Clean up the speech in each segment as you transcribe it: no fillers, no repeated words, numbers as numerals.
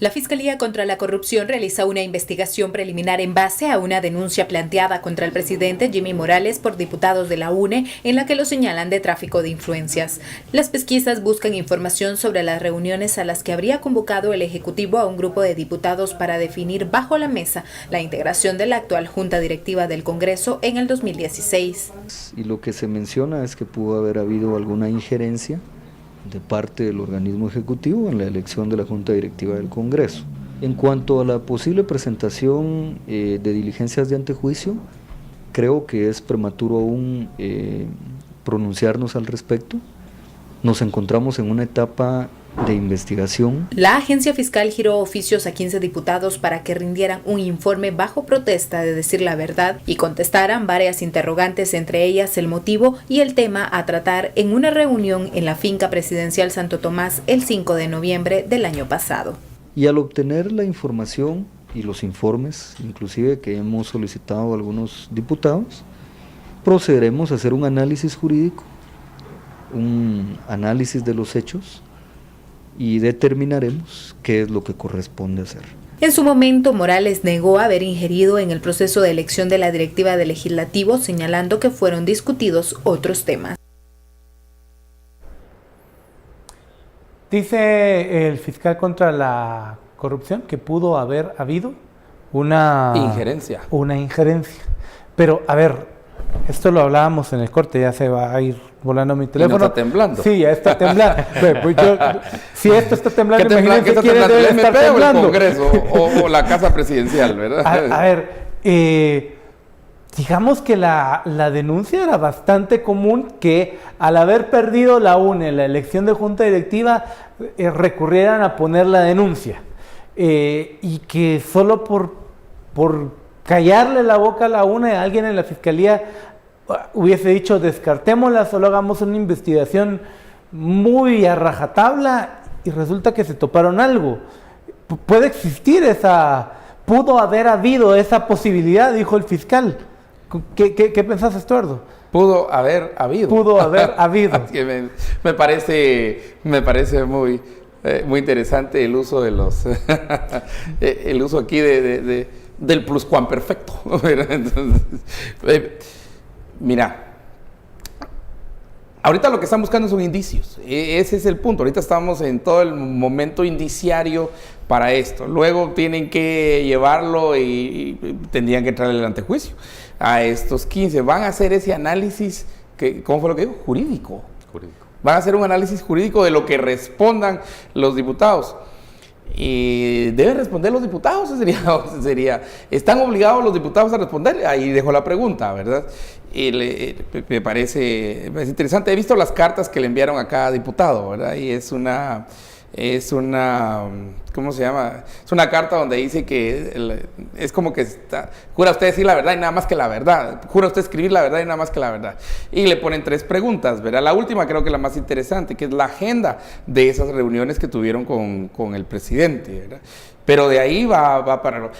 La Fiscalía contra la Corrupción realiza una investigación preliminar en base a una denuncia planteada contra el presidente Jimmy Morales por diputados de la UNE en la que lo señalan de tráfico de influencias. Las pesquisas buscan información sobre las reuniones a las que habría convocado el Ejecutivo a un grupo de diputados para definir bajo la mesa la integración de la actual Junta Directiva del Congreso en el 2016. Y lo que se menciona es que pudo haber habido alguna injerencia de parte del organismo ejecutivo en la elección de la Junta Directiva del Congreso. En cuanto a la posible presentación de diligencias de antejuicio, creo que es prematuro aún pronunciarnos al respecto. Nos encontramos en una etapa de investigación. La agencia fiscal giró oficios a 15 diputados para que rindieran un informe bajo protesta de decir la verdad y contestaran varias interrogantes, entre ellas el motivo y el tema a tratar en una reunión en la finca presidencial Santo Tomás el 5 de noviembre del año pasado. Y al obtener la información y los informes, inclusive que hemos solicitado a algunos diputados, procederemos a hacer un análisis jurídico, un análisis de los hechos, y determinaremos qué es lo que corresponde hacer. En su momento, Morales negó haber ingerido en el proceso de elección de la directiva del Legislativo, señalando que fueron discutidos otros temas. Dice el fiscal contra la corrupción que pudo haber habido una injerencia. Pero, a ver, esto lo hablábamos en el corte, ya se va a ir volando mi teléfono. ¿No está temblando? Sí, ya está temblando. Si esto está temblando, imagínense ¿qué quiere ¿El estar MP temblando? o el Congreso o la Casa Presidencial, verdad? A ver, digamos que la denuncia era bastante común, que al haber perdido la UNE la elección de Junta Directiva, recurrieran a poner la denuncia. Y que solo por callarle la boca a la UNE, alguien en la Fiscalía hubiese dicho descartémosla, solo hagamos una investigación muy a rajatabla, y resulta que se toparon algo. Puede existir pudo haber habido esa posibilidad, dijo el fiscal. ¿Qué pensás, Estuardo? Pudo haber habido. Pudo haber habido. me parece muy interesante el uso de los el uso aquí del pluscuamperfecto. Entonces, mira, ahorita lo que están buscando son indicios. Ese es el punto. Ahorita estamos en todo el momento indiciario para esto. Luego tienen que llevarlo y tendrían que entrar en el antejuicio a estos 15. Van a hacer ese análisis, ¿cómo fue lo que digo? Jurídico. Van a hacer un análisis jurídico de lo que respondan los diputados. Y deben responder los diputados, sería, ¿están obligados los diputados a responder? Ahí dejo la pregunta, ¿verdad? Y me parece interesante. He visto las cartas que le enviaron a cada diputado, ¿verdad? Y es una, ¿cómo se llama? Es una carta donde dice que es como que jura usted decir la verdad y nada más que la verdad, jura usted escribir la verdad y nada más que la verdad. Y le ponen 3 preguntas, ¿verdad? La última creo que es la más interesante, que es la agenda de esas reuniones que tuvieron con el presidente, ¿verdad? Pero de ahí va para...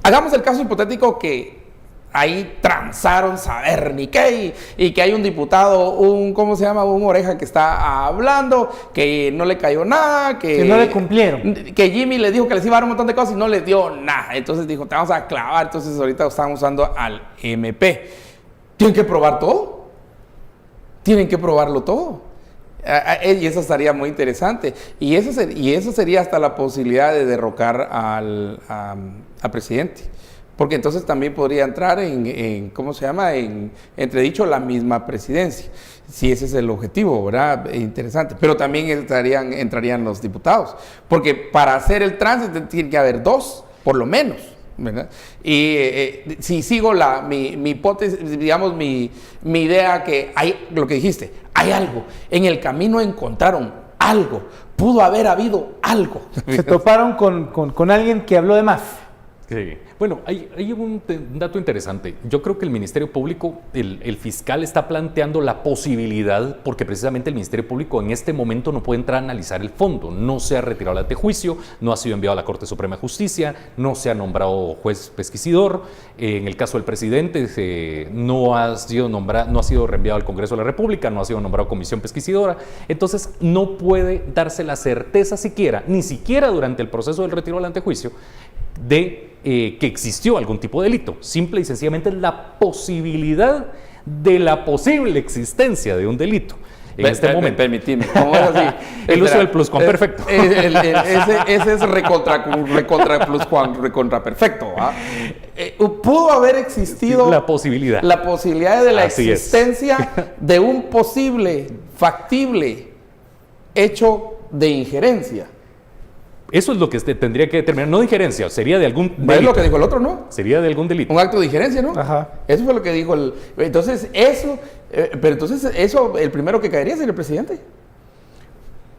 Hagamos el caso hipotético que ahí transaron saber ni qué, y que hay un diputado, ¿cómo se llama? Un oreja que está hablando, que no le cayó nada, que no le cumplieron. Que Jimmy le dijo que les iba a dar un montón de cosas y no les dio nada. Entonces dijo, te vamos a clavar. Entonces ahorita están usando al MP. Tienen que probar todo. Tienen que probarlo todo. Y eso estaría muy interesante. Y eso sería hasta la posibilidad de derrocar al presidente. Porque entonces también podría entrar en ¿cómo se llama? En entredicho la misma presidencia, si ese es el objetivo, ¿verdad? Interesante. Pero también entrarían los diputados, porque para hacer el tránsito tiene que haber 2, por lo menos, ¿verdad? Y si sigo mi hipótesis, digamos, mi idea, que hay, lo que dijiste, hay algo, en el camino encontraron algo, pudo haber habido algo. Se toparon con alguien que habló de más. Sí. Bueno, hay un dato interesante. Yo creo que el Ministerio Público, el fiscal está planteando la posibilidad, porque precisamente el Ministerio Público en este momento no puede entrar a analizar el fondo. No se ha retirado el antejuicio, no ha sido enviado a la Corte Suprema de Justicia, no se ha nombrado juez pesquisidor. En el caso del presidente, no ha sido reenviado al Congreso de la República, no ha sido nombrado comisión pesquisidora. Entonces, no puede darse la certeza siquiera, ni siquiera durante el proceso del retiro del antejuicio, de que existió algún tipo de delito. Simple y sencillamente la posibilidad de la posible existencia de un delito. En este momento. Permitime, ¿cómo es así? El uso del pluscuamperfecto. Ese es recontra pluscuamperfecto. Pudo haber existido la posibilidad de la existencia de un posible, factible hecho de injerencia. Eso es lo que tendría que determinar, no de injerencia, sería de algún delito. Es lo que dijo el otro, ¿no? Sería de algún delito. Un acto de injerencia, ¿no? Ajá. Eso fue lo que dijo el... Entonces, el primero que caería sería el presidente.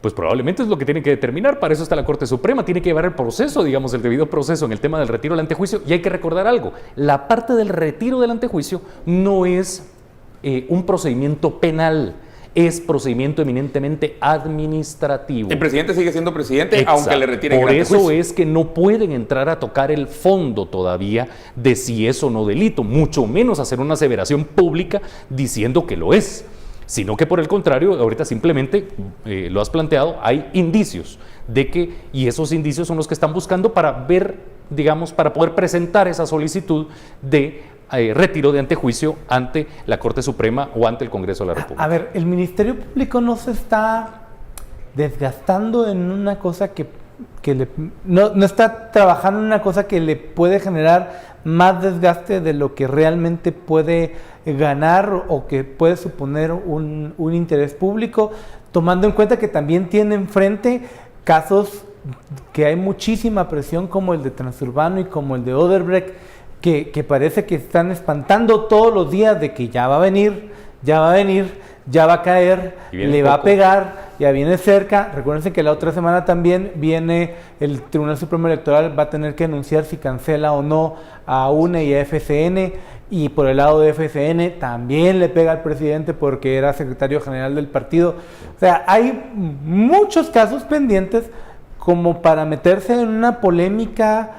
Pues probablemente es lo que tiene que determinar, para eso está la Corte Suprema, tiene que llevar el proceso, digamos, el debido proceso en el tema del retiro del antejuicio, y hay que recordar algo, la parte del retiro del antejuicio no es un procedimiento penal, es procedimiento eminentemente administrativo. El presidente sigue siendo presidente, Exacto. aunque le retiren Por el eso antejuicio. es que no pueden entrar a tocar el fondo todavía de si es o no delito, mucho menos hacer una aseveración pública diciendo que lo es, sino que por el contrario, ahorita simplemente lo has planteado, hay indicios de que, y esos indicios son los que están buscando para ver, digamos, para poder presentar esa solicitud de retiro de antejuicio ante la Corte Suprema o ante el Congreso de la República. A ver, el Ministerio Público no se está desgastando en una cosa no está trabajando en una cosa que le puede generar más desgaste de lo que realmente puede ganar o que puede suponer un interés público, tomando en cuenta que también tiene enfrente casos que hay muchísima presión, como el de Transurbano y como el de Odebrecht, que parece que están espantando todos los días de que ya va a venir, ya va a caer, le va a pegar, ya viene cerca. Recuérdense que la otra semana también viene el Tribunal Supremo Electoral, va a tener que anunciar si cancela o no a UNE y a FCN, y por el lado de FCN también le pega al presidente porque era secretario general del partido. O sea, hay muchos casos pendientes como para meterse en una polémica,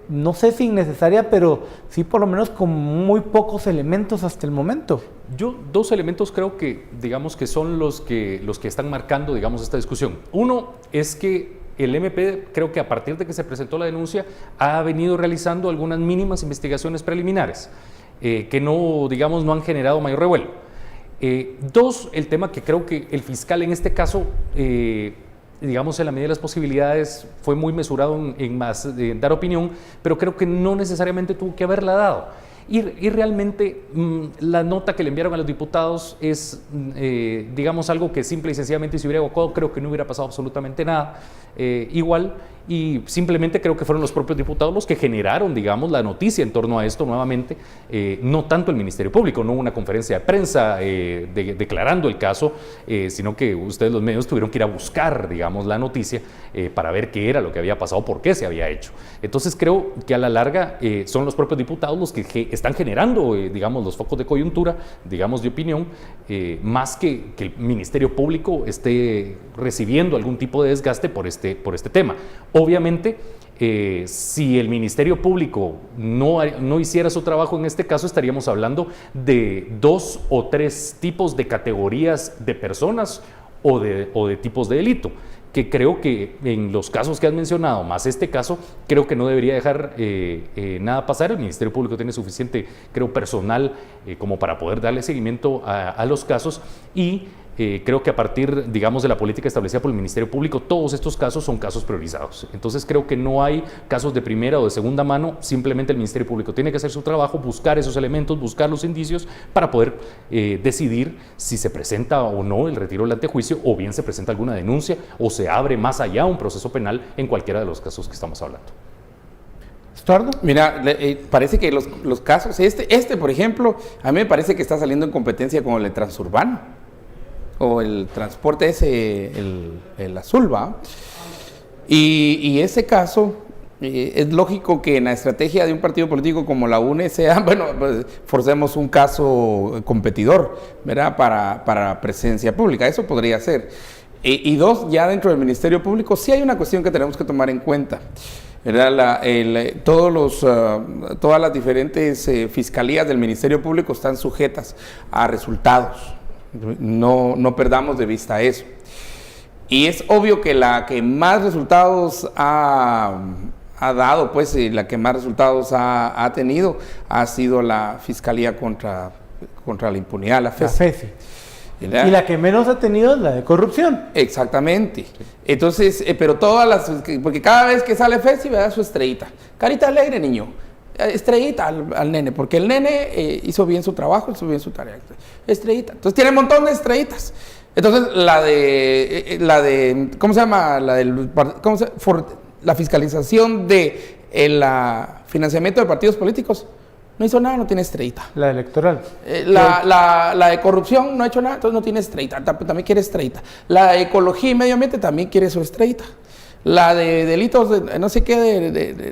no sé si innecesaria, pero sí por lo menos con muy pocos elementos hasta el momento. Yo dos elementos creo que, digamos, que son los que están marcando, digamos, esta discusión. Uno es que el MP, creo que a partir de que se presentó la denuncia, ha venido realizando algunas mínimas investigaciones preliminares que no, digamos, no han generado mayor revuelo. Dos, el tema que creo que el fiscal en este caso, digamos, en la medida de las posibilidades, fue muy mesurado en dar opinión, pero creo que no necesariamente tuvo que haberla dado. Y realmente la nota que le enviaron a los diputados es, digamos, algo que simple y sencillamente si hubiera evacuado, creo que no hubiera pasado absolutamente nada igual, y simplemente creo que fueron los propios diputados los que generaron, digamos, la noticia en torno a esto nuevamente, no tanto el Ministerio Público, no una conferencia de prensa declarando el caso, sino que ustedes los medios tuvieron que ir a buscar, digamos, la noticia para ver qué era lo que había pasado, por qué se había hecho. Entonces creo que a la larga son los propios diputados los que están generando, digamos, los focos de coyuntura, digamos, de opinión, más que el Ministerio Público esté recibiendo algún tipo de desgaste por este tema. Obviamente, si el Ministerio Público no hiciera su trabajo en este caso, estaríamos hablando de 2 o 3 tipos de categorías de personas o de tipos de delito, que creo que en los casos que has mencionado, más este caso, creo que no debería dejar nada pasar. El Ministerio Público tiene suficiente, creo, personal como para poder darle seguimiento a los casos, y creo que a partir, digamos, de la política establecida por el Ministerio Público, todos estos casos son casos priorizados. Entonces creo que no hay casos de primera o de segunda mano, simplemente el Ministerio Público tiene que hacer su trabajo, buscar esos elementos, buscar los indicios para poder decidir si se presenta o no el retiro del antejuicio, o bien se presenta alguna denuncia o se abre más allá un proceso penal en cualquiera de los casos que estamos hablando. ¿Estuardo? Mira, parece que los casos, por ejemplo, a mí me parece que está saliendo en competencia con el de Transurbano, o el transporte ese, el azul, ¿va? Y ese caso, Es lógico que en la estrategia de un partido político como la UNE sea, bueno, pues, forcemos un caso competidor, ¿verdad? Para presencia pública, eso podría ser. Y dos, ya dentro del Ministerio Público sí hay una cuestión que tenemos que tomar en cuenta, ¿verdad? Todas las diferentes fiscalías del Ministerio Público están sujetas a resultados, no perdamos de vista eso. Y es obvio que la que más resultados ha dado, pues, la que más resultados ha tenido, ha sido la Fiscalía contra la Impunidad, la FECI. ¿Verdad? Y la que menos ha tenido es la de corrupción. Exactamente. Entonces, pero porque cada vez que sale FECI, me da su estrellita. Carita alegre, niño. Estrellita al nene, porque el nene hizo bien su trabajo, hizo bien su tarea. Estrellita. Entonces tiene un montón de estrellitas. Entonces, ¿cómo se llama? La fiscalización de el financiamiento de partidos políticos no hizo nada, no tiene estrellita. La electoral. La de corrupción no ha hecho nada, entonces no tiene estrellita, también quiere estrellita. La de ecología y medio ambiente también quiere su estrellita. La de delitos de no sé qué,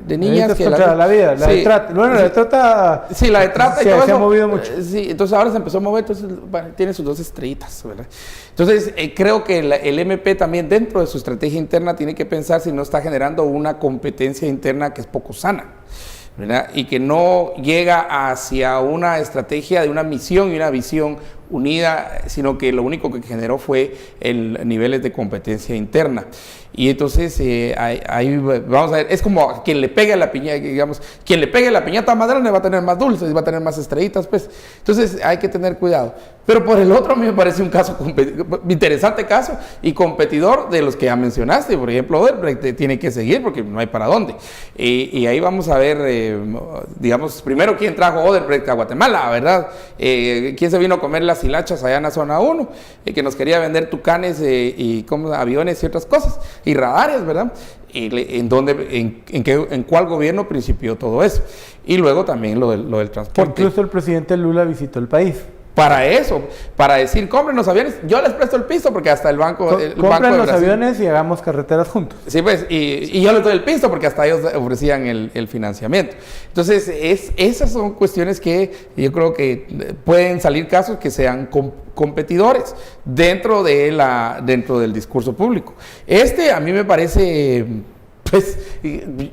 de niñas. Que la vida, la de trata. Bueno, la de trata. Sí, la de trata y todo eso. Se ha movido mucho. Sí, entonces ahora se empezó a mover, entonces bueno, tiene sus 2 estrellitas, ¿verdad? Entonces creo que el MP también dentro de su estrategia interna tiene que pensar si no está generando una competencia interna que es poco sana, ¿verdad? Y que no llega hacia una estrategia de una misión y una visión unida, sino que lo único que generó fue niveles de competencia interna. Y entonces ahí vamos a ver, es como quien le pegue la piñata, digamos, quien le pegue la piñata más grande va a tener más dulces, va a tener más estrellitas, pues. Entonces hay que tener cuidado. Pero por el otro a mí me parece un caso interesante caso y competidor de los que ya mencionaste. Por ejemplo, Odebrecht tiene que seguir porque no hay para dónde. Y ahí vamos a ver, digamos, primero quién trajo Odebrecht a Guatemala, ¿verdad? Quién se vino a comer las hilachas allá en la zona 1, que nos quería vender tucanes y aviones y otras cosas, y radares, ¿verdad? ¿En cuál gobierno principió todo eso? Y luego también lo del transporte. Incluso el presidente Lula visitó el país. Para eso, para decir, compren los aviones, yo les presto el piso porque hasta el banco... Compren los aviones y hagamos carreteras juntos. Sí, pues, y yo les doy el piso porque hasta ellos ofrecían el financiamiento. Entonces, esas son cuestiones que yo creo que pueden salir casos que sean competidores dentro del discurso público. A mí me parece, pues,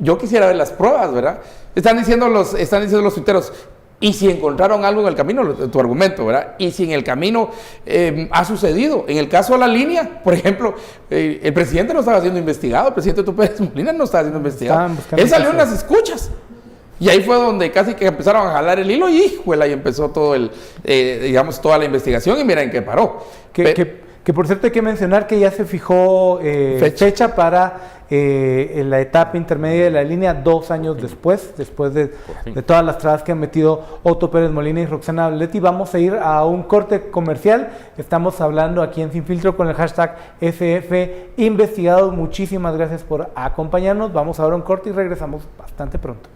yo quisiera ver las pruebas, ¿verdad? Están diciendo los tuiteros, y si encontraron algo en el camino, tu argumento, ¿verdad? Y si en el camino ha sucedido. En el caso de la línea, por ejemplo, el presidente no estaba siendo investigado, el presidente Tú Pérez Molina no estaba siendo investigado. Él salió en las escuchas. Y ahí fue donde casi que empezaron a jalar el hilo y, híjole, ahí empezó todo digamos, toda la investigación y mira en qué paró. Que por cierto hay que mencionar que ya se fijó fecha para la etapa intermedia de la línea 2 años después de todas las trabas que han metido Otto Pérez Molina y Roxana Valdetti. Vamos a ir a un corte comercial. Estamos hablando aquí en Sin Filtro con el hashtag SF Investigado. Muchísimas gracias por acompañarnos. Vamos a ver un corte y regresamos bastante pronto.